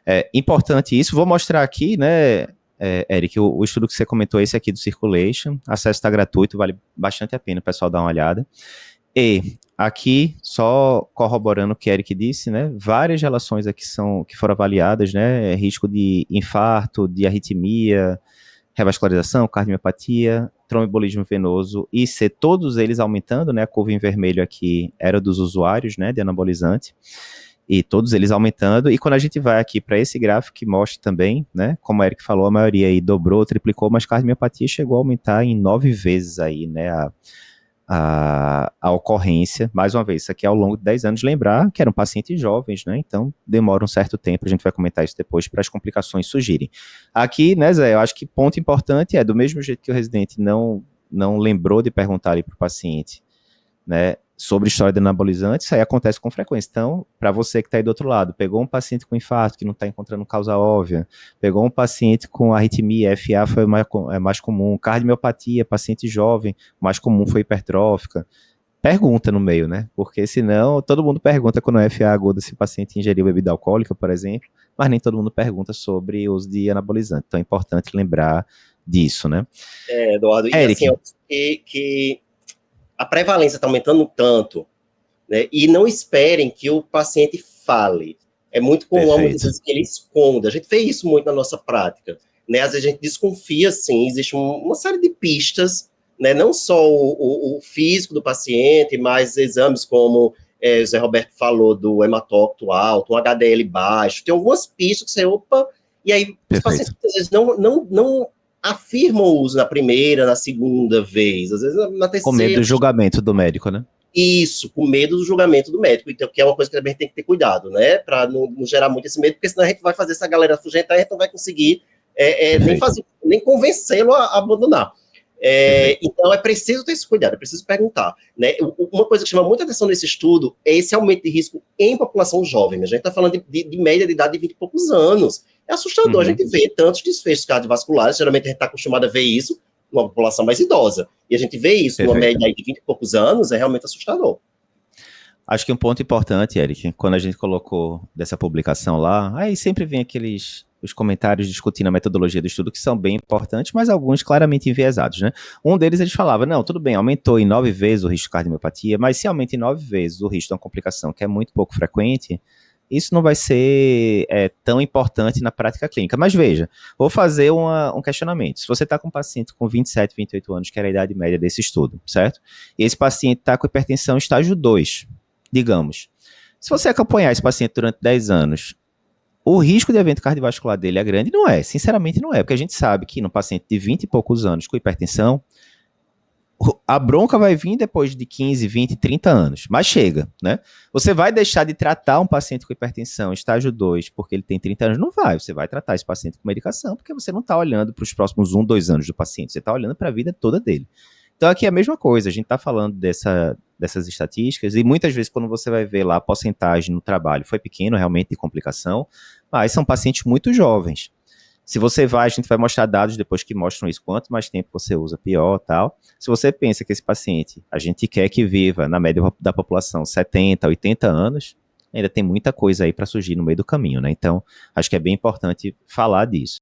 É importante isso. Vou mostrar aqui, né, Eric, o estudo que você comentou, esse aqui do Circulation. Acesso está gratuito, vale bastante a pena o pessoal dar uma olhada. E aqui, só corroborando o que Eric disse, né, várias relações aqui que foram avaliadas, né, risco de infarto, de arritmia, revascularização, cardiomiopatia, tromboembolismo venoso, IC, todos eles aumentando, né, a curva em vermelho aqui era dos usuários, né, de anabolizante, e todos eles aumentando, e quando a gente vai aqui para esse gráfico que mostra também, né, como o Eric falou, a maioria aí dobrou, triplicou, mas cardiomiopatia chegou a aumentar em 9 vezes aí, né, a ocorrência, mais uma vez, isso aqui é ao longo de 10 anos, lembrar que eram pacientes jovens, né, então demora um certo tempo, a gente vai comentar isso depois, para as complicações surgirem. Aqui, né, Zé, eu acho que ponto importante é, do mesmo jeito que o residente não lembrou de perguntar ali para o paciente, né, sobre história de anabolizante, isso aí acontece com frequência. Então, para você que está aí do outro lado, pegou um paciente com infarto que não está encontrando causa óbvia, pegou um paciente com arritmia, FA foi mais comum, cardiomiopatia, paciente jovem, mais comum foi hipertrófica, pergunta no meio, né? Porque senão todo mundo pergunta quando é FA aguda se o paciente ingeriu bebida alcoólica, por exemplo, mas nem todo mundo pergunta sobre o uso de anabolizante. Então é importante lembrar disso, né? Eduardo, e Eric. assim, eu acho que a prevalência está aumentando tanto, né? E não esperem que o paciente fale. É muito comum, muitas vezes, que ele esconda. A gente vê isso muito na nossa prática, né? Às vezes a gente desconfia, sim, existe uma série de pistas, né? Não só o físico do paciente, mas exames como o Zé Roberto falou, do hematócrito alto, um HDL baixo, tem algumas pistas que você, opa, e aí os pacientes às vezes não afirmam o uso na primeira, na segunda vez, às vezes na terceira. Com medo do julgamento do médico, né? Isso, com medo do julgamento do médico, então, que é uma coisa que a gente tem que ter cuidado, né, para não gerar muito esse medo, porque senão a gente vai fazer essa galera afugentar e a gente não vai conseguir nem convencê-lo a abandonar. Então, é preciso ter esse cuidado, é preciso perguntar, né? Uma coisa que chama muita atenção nesse estudo é esse aumento de risco em população jovem. A gente está falando de média de idade de 20 e poucos anos. É assustador, a gente vê tantos desfechos cardiovasculares, geralmente a gente está acostumado a ver isso numa população mais idosa. E a gente vê isso numa média de 20 e poucos anos, é realmente assustador. Acho que um ponto importante, Eric, quando a gente colocou dessa publicação lá, aí sempre vem os comentários discutindo a metodologia do estudo, que são bem importantes, mas alguns claramente enviesados, né? Um deles, eles falavam, não, tudo bem, aumentou em 9 vezes o risco de cardiomiopatia, mas se aumenta em 9 vezes o risco de uma complicação que é muito pouco frequente, isso não vai ser tão importante na prática clínica. Mas veja, vou fazer um questionamento. Se você está com um paciente com 27, 28 anos, que era a idade média desse estudo, certo? E esse paciente está com hipertensão estágio 2, digamos. Se você acompanhar esse paciente durante 10 anos, o risco de evento cardiovascular dele é grande? Não é, sinceramente não é, porque a gente sabe que no paciente de 20 e poucos anos com hipertensão, a bronca vai vir depois de 15, 20, 30 anos, mas chega, né? Você vai deixar de tratar um paciente com hipertensão estágio 2 porque ele tem 30 anos? Não vai, você vai tratar esse paciente com medicação, porque você não está olhando para os próximos 1, 2 anos do paciente, você está olhando para a vida toda dele. Então aqui é a mesma coisa, a gente está falando dessas estatísticas, e muitas vezes quando você vai ver lá a porcentagem no trabalho, foi pequeno realmente de complicação, mas são pacientes muito jovens. Se você vai, a gente vai mostrar dados depois que mostram isso, quanto mais tempo você usa, pior, tal. Se você pensa que esse paciente, a gente quer que viva, na média da população, 70, 80 anos, ainda tem muita coisa aí para surgir no meio do caminho, né? Então, acho que é bem importante falar disso.